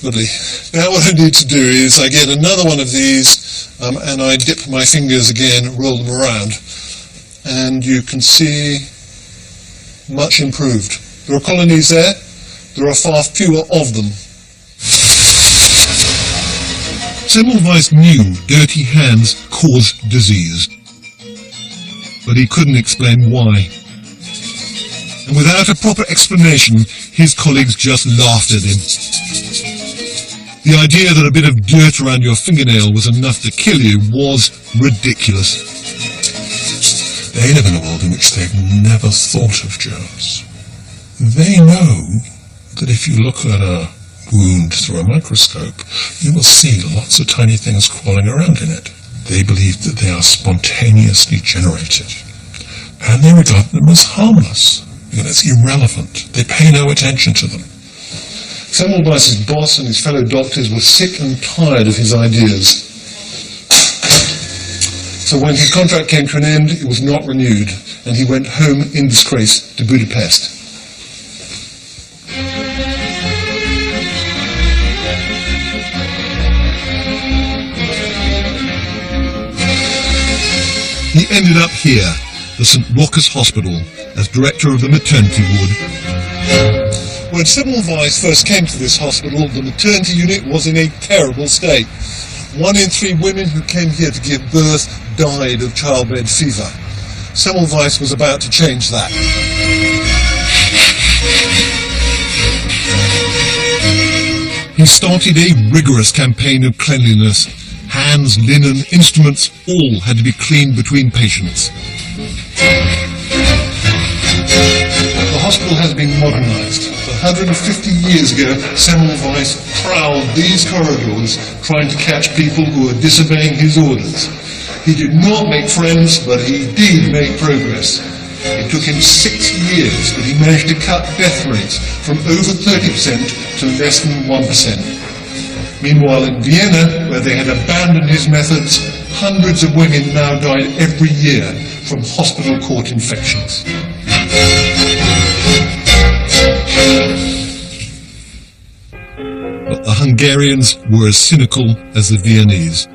lovely. Now what I need to do is I get another one of these and I dip my fingers again, roll them around, and you can see much improved. There are colonies there. There are far fewer of them. Semmelweis knew dirty hands caused disease, but he couldn't explain why. And without a proper explanation, his colleagues just laughed at him. The idea that a bit of dirt around your fingernail was enough to kill you was ridiculous. They live in a world in which they've never thought of germs. They know that if you look at a wound through a microscope, you will see lots of tiny things crawling around in it. They believe that they are spontaneously generated, and they regard them as harmless, because it's irrelevant. They pay no attention to them. Semmelweis' boss and his fellow doctors were sick and tired of his ideas. So when his contract came to an end, it was not renewed, and he went home in disgrace to Budapest. He ended up here, the St. Rochus Hospital, as director of the maternity ward. When Semmelweis first came to this hospital, the maternity unit was in a terrible state. 1 in 3 women who came here to give birth died of childbed fever. Semmelweis was about to change that. He started a rigorous campaign of cleanliness. Hands, linen, instruments, all had to be cleaned between patients. The hospital has been modernized. 150 years ago, Semmelweis prowled these corridors trying to catch people who were disobeying his orders. He did not make friends, but he did make progress. It took him 6 years, but he managed to cut death rates from over 30% to less than 1%. Meanwhile, in Vienna, where they had abandoned his methods, hundreds of women now died every year from hospital-caught infections. But the Hungarians were as cynical as the Viennese.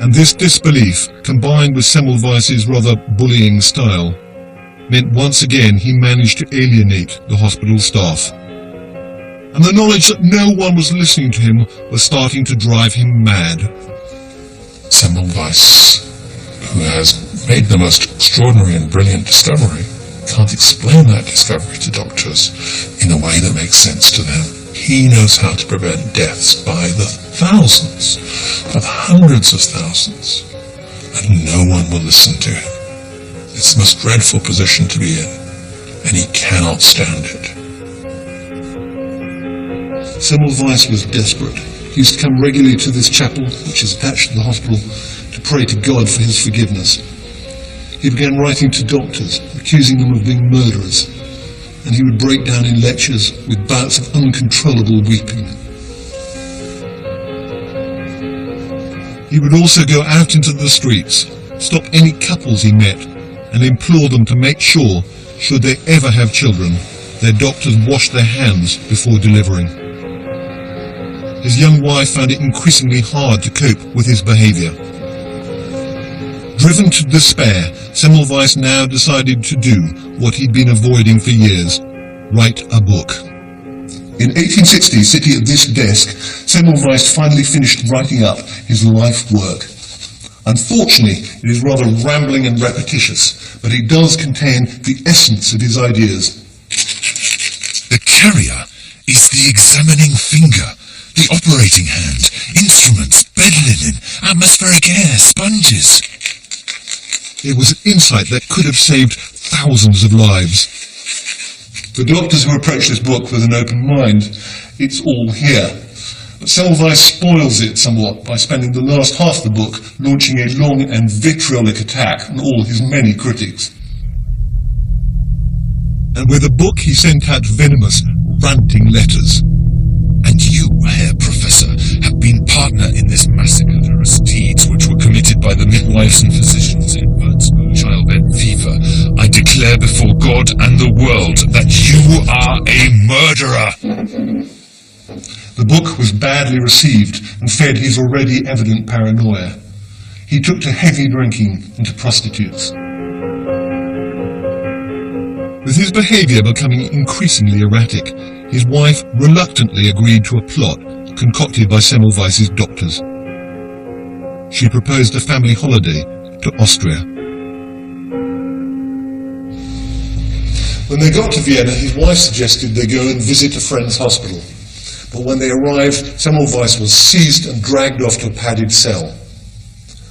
And this disbelief, combined with Semmelweis' rather bullying style, meant once again he managed to alienate the hospital staff. And the knowledge that no one was listening to him was starting to drive him mad. Semmelweis, who has made the most extraordinary and brilliant discovery, can't explain that discovery to doctors in a way that makes sense to them. He knows how to prevent deaths by the thousands, by the hundreds of thousands, and no one will listen to him. It's the most dreadful position to be in, and he cannot stand it. Semmelweis was desperate. He used to come regularly to this chapel, which is attached to the hospital, to pray to God for his forgiveness. He began writing to doctors, accusing them of being murderers, and he would break down in lectures with bouts of uncontrollable weeping. He would also go out into the streets, stop any couples he met, and implore them to make sure, should they ever have children, their doctors washed their hands before delivering. His young wife found it increasingly hard to cope with his behaviour. Driven to despair, Semmelweis now decided to do what he'd been avoiding for years: write a book. In 1860, sitting at this desk, Semmelweis finally finished writing up his life work. Unfortunately, it is rather rambling and repetitious, but it does contain the essence of his ideas. The carrier is the examining finger, the operating hand, instruments, bed linen, atmospheric air, sponges. It was an insight that could have saved thousands of lives. For doctors who approach this book with an open mind, it's all here. But Semmelweis spoils it somewhat by spending the last half of the book launching a long and vitriolic attack on all his many critics. And with the book he sent out venomous, ranting letters. And you, Herr Professor, have been partner in this massacrous deeds which were committed by the midwives and physicians in Würzburg childbed fever. I declare before God and the world that you are a murderer. The book was badly received and fed his already evident paranoia. He took to heavy drinking and to prostitutes. With his behaviour becoming increasingly erratic, his wife reluctantly agreed to a plot concocted by Semmelweis's doctors. She proposed a family holiday to Austria. When they got to Vienna, his wife suggested they go and visit a friend's hospital. But when they arrived, Semmelweis was seized and dragged off to a padded cell.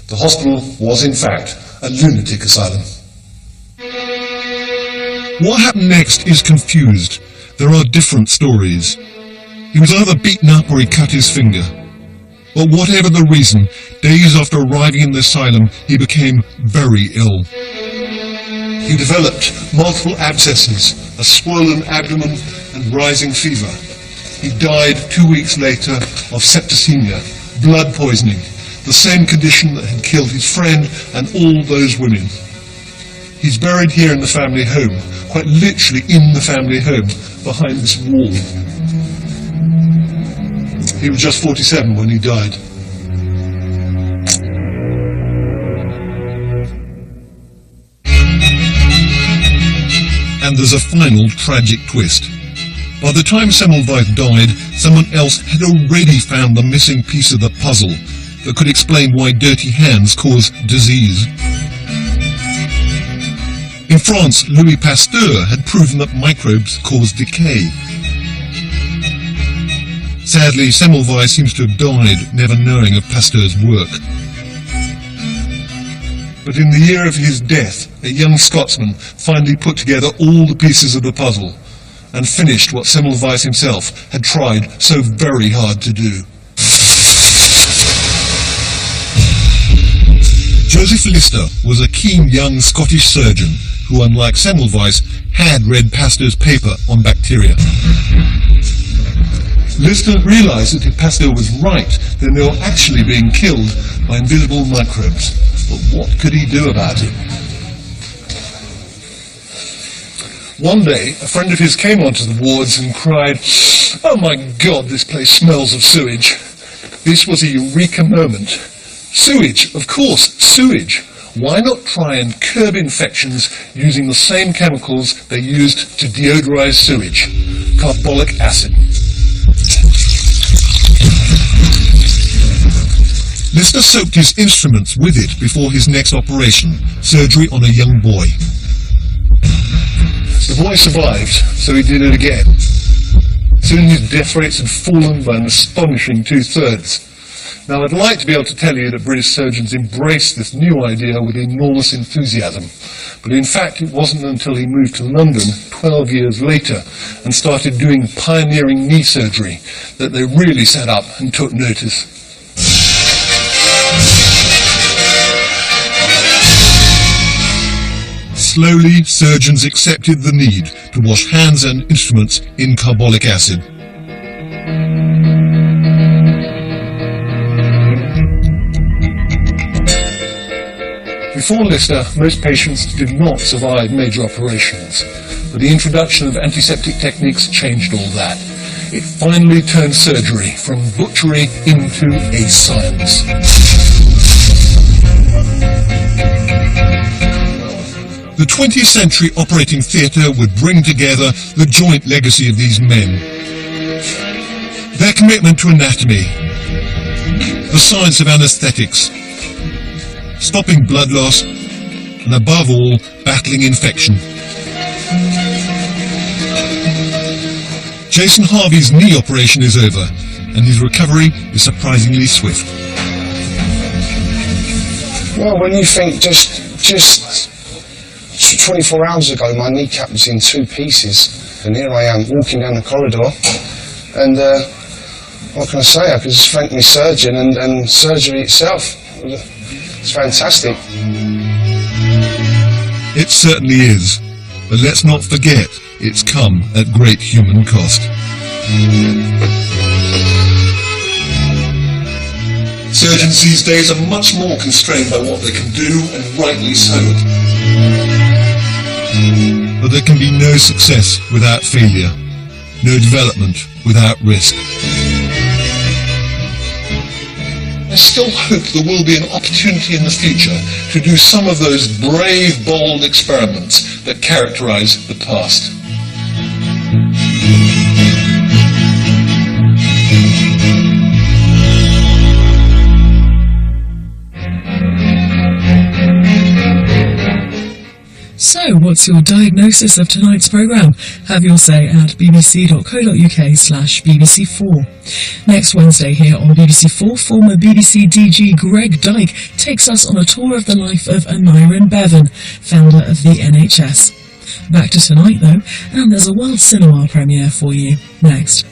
The hospital was, in fact, a lunatic asylum. What happened next is confused. There are different stories. He was either beaten up or he cut his finger. But whatever the reason, days after arriving in the asylum, he became very ill. He developed multiple abscesses, a swollen abdomen, and rising fever. He died 2 weeks later of septicemia, blood poisoning, the same condition that had killed his friend and all those women. He's buried here in the family home, quite literally in the family home, behind this wall. He was just 47 when he died. And there's a final tragic twist. By the time Semmelweis died, someone else had already found the missing piece of the puzzle that could explain why dirty hands cause disease. In France, Louis Pasteur had proven that microbes cause decay. Sadly, Semmelweis seems to have died never knowing of Pasteur's work. But in the year of his death, a young Scotsman finally put together all the pieces of the puzzle and finished what Semmelweis himself had tried so very hard to do. Joseph Lister was a keen young Scottish surgeon who, unlike Semmelweis, had read Pasteur's paper on bacteria. Lister realized that if Pasteur was right, then they were actually being killed by invisible microbes. But what could he do about it? One day, a friend of his came onto the wards and cried, "Oh my God, this place smells of sewage." This was a eureka moment. Sewage, of course, sewage. Why not try and curb infections using the same chemicals they used to deodorize sewage? Carbolic acid. Lister soaked his instruments with it before his next operation, surgery on a young boy. The boy survived, so he did it again. Soon his death rates had fallen by an astonishing 2/3. Now, I'd like to be able to tell you that British surgeons embraced this new idea with enormous enthusiasm, but in fact it wasn't until he moved to London 12 years later and started doing pioneering knee surgery that they really sat up and took notice. Slowly, surgeons accepted the need to wash hands and instruments in carbolic acid. Before Lister, most patients did not survive major operations, but the introduction of antiseptic techniques changed all that. It finally turned surgery from butchery into a science. The 20th century operating theatre would bring together the joint legacy of these men. Their commitment to anatomy, the science of anaesthetics, stopping blood loss, and above all, battling infection. Jason Harvey's knee operation is over, and his recovery is surprisingly swift. Well, when you think just 24 hours ago my kneecap was in 2 pieces, and here I am walking down the corridor, and what can I say? I can just thank my surgeon and surgery itself. It's fantastic. It certainly is, but let's not forget it's come at great human cost. Surgeons these days are much more constrained by what they can do, and rightly so. But there can be no success without failure, no development without risk. I still hope there will be an opportunity in the future to do some of those brave, bold experiments that characterize the past. So, what's your diagnosis of tonight's programme? Have your say at bbc.co.uk/BBC4. Next Wednesday here on BBC4, former BBC DG Greg Dyke takes us on a tour of the life of Aneurin Bevan, founder of the NHS. Back to tonight though, and there's a world cinema premiere for you next.